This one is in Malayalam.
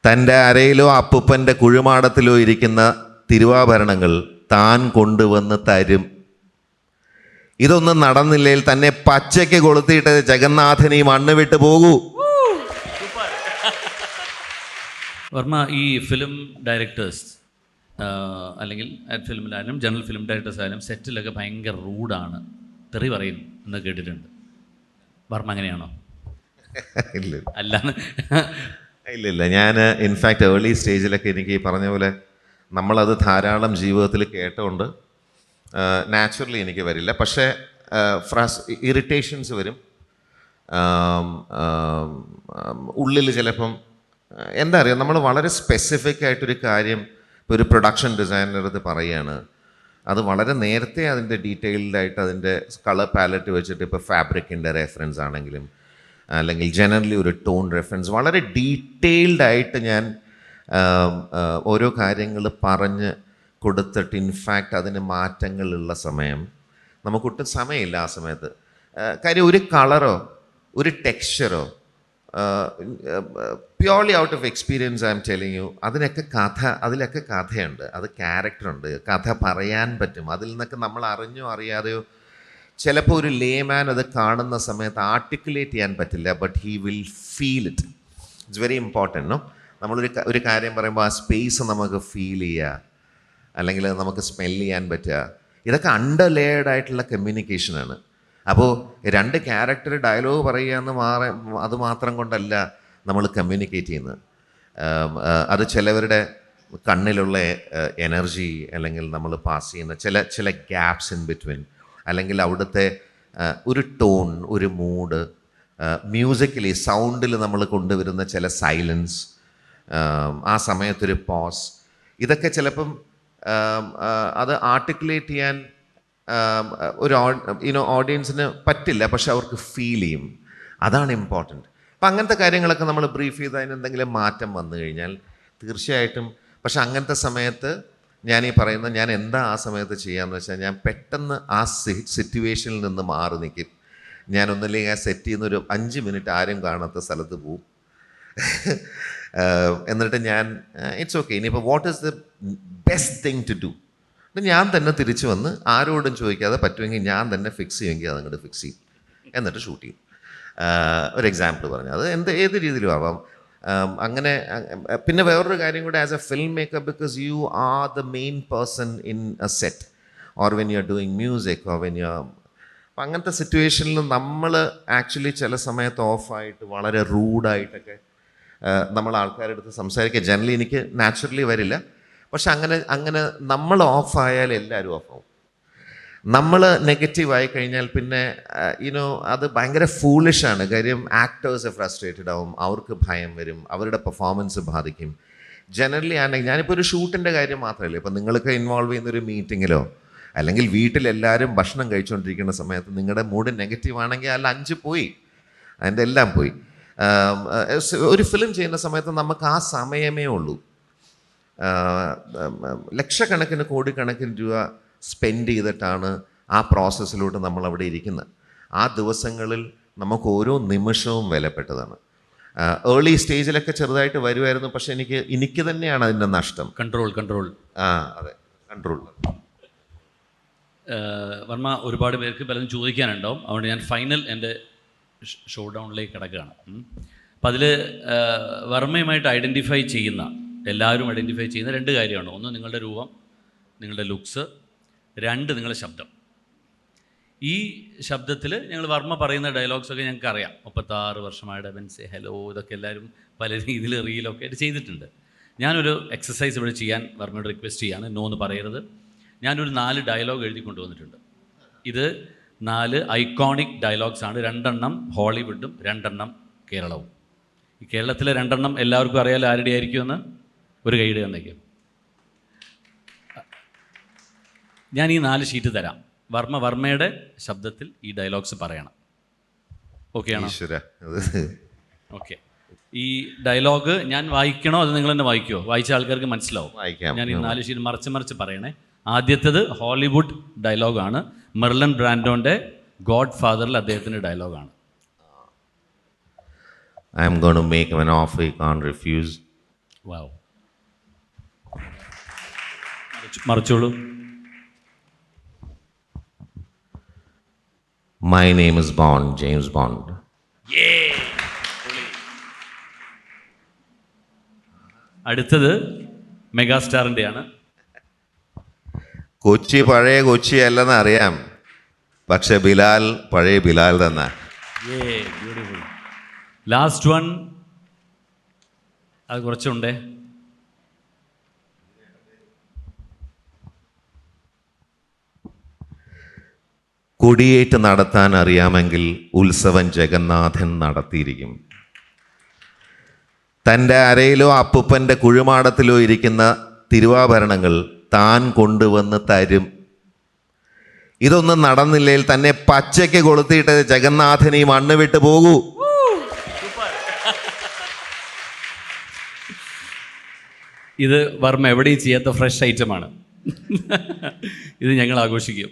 തൻ്റെ അരയിലോ അപ്പൂപ്പൻ്റെ കുഴിമാടത്തിലോ ഇരിക്കുന്ന തിരുവാഭരണങ്ങൾ താൻ കൊണ്ടുവന്ന് തരും. ഇതൊന്നും നടന്നില്ലെങ്കിൽ തന്നെ പച്ചയ്ക്ക് കൊളുത്തിയിട്ട് ജഗന്നാഥൻ ഈ മണ്ണ് വിട്ട് പോകൂ. വർമ്മ, ഈ ഫിലിം ഡയറക്ടേഴ്സ് അല്ലെങ്കിൽ ഫിലിമിലായാലും ജനറൽ ഫിലിം ഡയറക്ടേഴ്സ് ആയാലും സെറ്റിലൊക്കെ ഭയങ്കര റൂഡാണ്, തെറി പറയും എന്ന് കേട്ടിട്ടുണ്ട്. വർമ്മ അങ്ങനെയാണോ? ഇല്ല അല്ലാന്ന് ഇല്ലില്ല. ഞാൻ ഇൻഫാക്റ്റ് ഏർലി സ്റ്റേജിലൊക്കെ എനിക്ക് ഈ പറഞ്ഞ പോലെ നമ്മളത് ധാരാളം ജീവിതത്തിൽ കേട്ടുകൊണ്ട് നാച്ചുറലി എനിക്ക് വരില്ല. പക്ഷേ ഇറിറ്റേഷൻസ് വരും. ഉള്ളിൽ ചിലപ്പം എന്താ അറിയാം, നമ്മൾ വളരെ സ്പെസിഫിക് ആയിട്ടൊരു കാര്യം ഇപ്പോൾ ഒരു പ്രൊഡക്ഷൻ ഡിസൈനർ ഇത് പറയുകയാണ്, അത് വളരെ നേരത്തെ അതിൻ്റെ ഡീറ്റെയിൽഡായിട്ട് അതിൻ്റെ കളർ പാലറ്റ് വെച്ചിട്ട് ഇപ്പോൾ ഫാബ്രിക്കിൻ്റെ റെഫറൻസ് ആണെങ്കിലും അല്ലെങ്കിൽ ജനറലി ഒരു ടോൺ റെഫറൻസ് വളരെ ഡീറ്റെയിൽഡായിട്ട് ഞാൻ ഓരോ കാര്യങ്ങൾ പറഞ്ഞ് കൊടുത്തിട്ട് ഇൻഫാക്റ്റ് അതിന് മാറ്റങ്ങളുള്ള സമയം നമുക്കൊട്ടും സമയമില്ല ആ സമയത്ത്. കാര്യം ഒരു കളറോ ഒരു ടെക്സ്ചറോ purely out of experience I am telling you, അതിലൊക്കെ കഥയുണ്ട്, അത് ക്യാരക്ടറുണ്ട്, കഥ പറയാൻ പറ്റും. അതിൽ നിന്നൊക്കെ നമ്മൾ അറിഞ്ഞോ അറിയാതെയോ ചിലപ്പോൾ ഒരു ലേമാൻ അത് കാണുന്ന സമയത്ത് ആർട്ടിക്കുലേറ്റ് ചെയ്യാൻ പറ്റില്ല, but he will feel it. It's very important. No, നമ്മളൊരു കാര്യം പറയുമ്പോൾ ആ സ്പേസ് നമുക്ക് ഫീൽ ചെയ്യുക, അല്ലെങ്കിൽ നമുക്ക് സ്മെൽ ചെയ്യാൻ പറ്റുക, ഇതൊക്കെ അണ്ടർ ലെയർഡ് ആയിട്ടുള്ള കമ്മ്യൂണിക്കേഷനാണ്. അപ്പോൾ രണ്ട് ക്യാരക്ടർ ഡയലോഗ് പറയുക എന്ന് അത് മാത്രം കൊണ്ടല്ല നമ്മൾ കമ്മ്യൂണിക്കേറ്റ് ചെയ്യുന്നത്. അത് ചിലവരുടെ കണ്ണിലുള്ള എനർജി, അല്ലെങ്കിൽ നമ്മൾ പാസ് ചെയ്യുന്ന ചില ഗ്യാപ്സ് ഇൻ ബിറ്റ്വീൻ, അല്ലെങ്കിൽ അവിടുത്തെ ഒരു ടോൺ, ഒരു മൂഡ്, മ്യൂസിക്കലി സൗണ്ടിൽ നമ്മൾ കൊണ്ടുവരുന്ന ചില സൈലൻസ്, ആ സമയത്തൊരു പോസ്, ഇതൊക്കെ ചിലപ്പം അത് ആർട്ടിക്കുലേറ്റ് ചെയ്യാൻ ഒരു ഓഡിയൻസിന് പറ്റില്ല, പക്ഷെ അവർക്ക് ഫീൽ ചെയ്യും. അതാണ് ഇമ്പോർട്ടൻറ്റ്. അപ്പം അങ്ങനത്തെ കാര്യങ്ങളൊക്കെ നമ്മൾ ബ്രീഫ് ചെയ്ത് അതിന് എന്തെങ്കിലും മാറ്റം വന്നു കഴിഞ്ഞാൽ തീർച്ചയായിട്ടും. പക്ഷെ അങ്ങനത്തെ സമയത്ത് ഞാൻ എന്താ ആ സമയത്ത് ചെയ്യാമെന്ന് വെച്ചാൽ, ഞാൻ പെട്ടെന്ന് ആ സിറ്റുവേഷനിൽ നിന്ന് മാറി നിൽക്കും. ഞാനൊന്നില്ലെങ്കിൽ ആ സെറ്റ് ചെയ്യുന്നൊരു 5 മിനിറ്റ് ആരും കാണാത്ത സ്ഥലത്ത് പോവും. എന്നിട്ട് ഞാൻ ഇറ്റ്സ് ഓക്കെ, ഇനിയിപ്പോൾ what is the best thing to do, ഞാൻ തന്നെ തിരിച്ചു വന്ന് ആരോടും ചോദിക്കാതെ പറ്റുമെങ്കിൽ ഞാൻ തന്നെ ഫിക്സ് ചെയ്യുമെങ്കിൽ അതങ്ങോട്ട് ഫിക്സ് ചെയ്യും, എന്നിട്ട് ഷൂട്ട് ചെയ്യും. ഒരു എക്സാമ്പിൾ പറഞ്ഞു, അത് ഏത് രീതിയിലും ആവാം. അങ്ങനെ പിന്നെ വേറൊരു കാര്യം കൂടെ, as A film maker, because you are the main person in A set or when you are doing music or when you are, അപ്പം അങ്ങനത്തെ സിറ്റുവേഷനിൽ നമ്മൾ ആക്ച്വലി ചില സമയത്ത് ഓഫായിട്ട് വളരെ റൂഡായിട്ടൊക്കെ നമ്മൾ ആൾക്കാരുടെ അടുത്ത് സംസാരിക്കുക ജനറലി എനിക്ക് നാച്ചുറലി വരില്ല. പക്ഷെ അങ്ങനെ നമ്മൾ ഓഫായാൽ എല്ലാവരും ഓഫാവും. നമ്മൾ നെഗറ്റീവായി കഴിഞ്ഞാൽ പിന്നെ അത് ഭയങ്കര ഫൂളിഷാണ്. കാര്യം ആക്ടേഴ്സ് ഫ്രസ്ട്രേറ്റഡ് ആവും, അവർക്ക് ഭയം വരും, അവരുടെ പെർഫോമൻസ് ബാധിക്കും. ജനറലി ആണെങ്കിൽ ഞാനിപ്പോൾ ഒരു ഷൂട്ടിൻ്റെ കാര്യം മാത്രമല്ല, ഇപ്പം നിങ്ങൾക്ക് ഇൻവോൾവ് ചെയ്യുന്നൊരു മീറ്റിങ്ങിലോ അല്ലെങ്കിൽ വീട്ടിലെല്ലാവരും ഭക്ഷണം കഴിച്ചുകൊണ്ടിരിക്കുന്ന സമയത്ത് നിങ്ങളുടെ മൂഡ് നെഗറ്റീവ് ആണെങ്കിൽ അല്ല 5 പോയി, അതിൻ്റെ എല്ലാം പോയി. ഒരു ഫിലിം ചെയ്യുന്ന സമയത്ത് നമുക്ക് ആ സമയമേ ഉള്ളൂ. ലക്ഷക്കണക്കിന് കോടിക്കണക്കിന് രൂപ സ്പെൻഡ് ചെയ്തിട്ടാണ് ആ പ്രോസസ്സിലൂടെ നമ്മൾ അവിടെ ഇരിക്കുന്നത്. ആ ദിവസങ്ങളിൽ നമുക്ക് ഓരോ നിമിഷവും വിലപ്പെട്ടതാണ്. ഏർലി സ്റ്റേജിലൊക്കെ ചെറുതായിട്ട് വരുമായിരുന്നു, പക്ഷെ എനിക്ക് തന്നെയാണ് അതിൻ്റെ നഷ്ടം. കൺട്രോൾ അതെ, കൺട്രോൾ. വർമ്മ, ഒരുപാട് പേർക്ക് പലതും ചോദിക്കാനുണ്ടാവും, അതുകൊണ്ട് ഞാൻ ഫൈനൽ എൻ്റെ ഷോ ഡൗണിലേക്ക് കിടക്കുകയാണ്. അപ്പം അതിൽ വർമ്മയുമായിട്ട് എല്ലാവരും ഐഡൻറ്റിഫൈ ചെയ്യുന്ന 2 കാര്യമാണ്. ഒന്ന് നിങ്ങളുടെ രൂപം, നിങ്ങളുടെ ലുക്സ്, 2 നിങ്ങളുടെ ശബ്ദം. ഈ ശബ്ദത്തിൽ ഞങ്ങൾ വർമ്മ പറയുന്ന ഡയലോഗ്സൊക്കെ ഞങ്ങൾക്ക് അറിയാം. 36 വർഷമായിട്ട് ബെൻസേ ഹലോ, ഇതൊക്കെ എല്ലാവരും പല രീതിയിൽ റീലൊക്കെ ആയിട്ട് ചെയ്തിട്ടുണ്ട്. ഞാനൊരു എക്സസൈസ് ഇവിടെ ചെയ്യാൻ വർമ്മയോട് റിക്വസ്റ്റ് ചെയ്യാണ്, നോ എന്ന് പറയരുത്. ഞാനൊരു 4 ഡയലോഗ് എഴുതി കൊണ്ടുവന്നിട്ടുണ്ട്. ഇത് 4 ഐക്കോണിക് ഡയലോഗ്സ് ആണ്. 2 ഹോളിവുഡും 2 കേരളവും. ഈ കേരളത്തിലെ 2 എല്ലാവർക്കും അറിയാലോ ആരുടെ ആയിരിക്കുമെന്ന്. ഒരു കൈയ്യടി തന്നേക്കും. ഞാൻ ഈ 4 ഷീറ്റ് തരാം. വർമ്മയുടെ ശബ്ദത്തിൽ ഈ ഡയലോഗ്സ് പറയണം. ഓക്കെ ആണോ? ഓക്കെ. ഈ ഡയലോഗ് ഞാൻ വായിക്കണോ അത് നിങ്ങൾ തന്നെ വായിക്കുമോ? വായിച്ച ആൾക്കാർക്ക് മനസ്സിലാവും. ഞാൻ ഈ 4 ഷീറ്റ് മറിച്ച് പറയണേ. ആദ്യത്തേത് ഹോളിവുഡ് ഡയലോഗാണ്. മെർലൻ ബ്രാൻഡോൻ്റെ ഗോഡ് ഫാദറിൽ അദ്ദേഹത്തിൻ്റെ ഡയലോഗാണ്. I am going to make him an offer he can't refuse. Wow. മറിച്ചോളൂ. My name is Bond, James Bond. അടുത്തത് മെഗാസ്റ്റാറിൻ്റെയാണ്. കൊച്ചി പഴയ കൊച്ചി അല്ലെന്ന് അറിയാം, പക്ഷെ ബിലാൽ പഴയ ബിലാൽ തന്നെ. ബ്യൂട്ടിഫുൾ. ലാസ്റ്റ് വൺ, അത് കുറച്ചുണ്ടേ. കൊടിയേറ്റ് നടത്താൻ അറിയാമെങ്കിൽ ഉത്സവം ജഗന്നാഥൻ നടത്തിയിരിക്കും. തൻ്റെ അരയിലോ അപ്പൂപ്പൻ്റെ കുഴിമാടത്തിലോ ഇരിക്കുന്ന തിരുവാഭരണങ്ങൾ താൻ കൊണ്ടുവന്ന് തരും. ഇതൊന്നും നടന്നില്ലെങ്കിൽ തന്നെ പച്ചയ്ക്ക് കൊളുത്തിയിട്ട് ജഗന്നാഥൻ ഈ മണ്ണ് വിട്ട് പോകൂ. ഇത് വർമ്മ എവിടെയും ചെയ്യാത്ത ഫ്രഷ് ഐറ്റമാണ്. ഇത് ഞങ്ങൾ ആഘോഷിക്കും.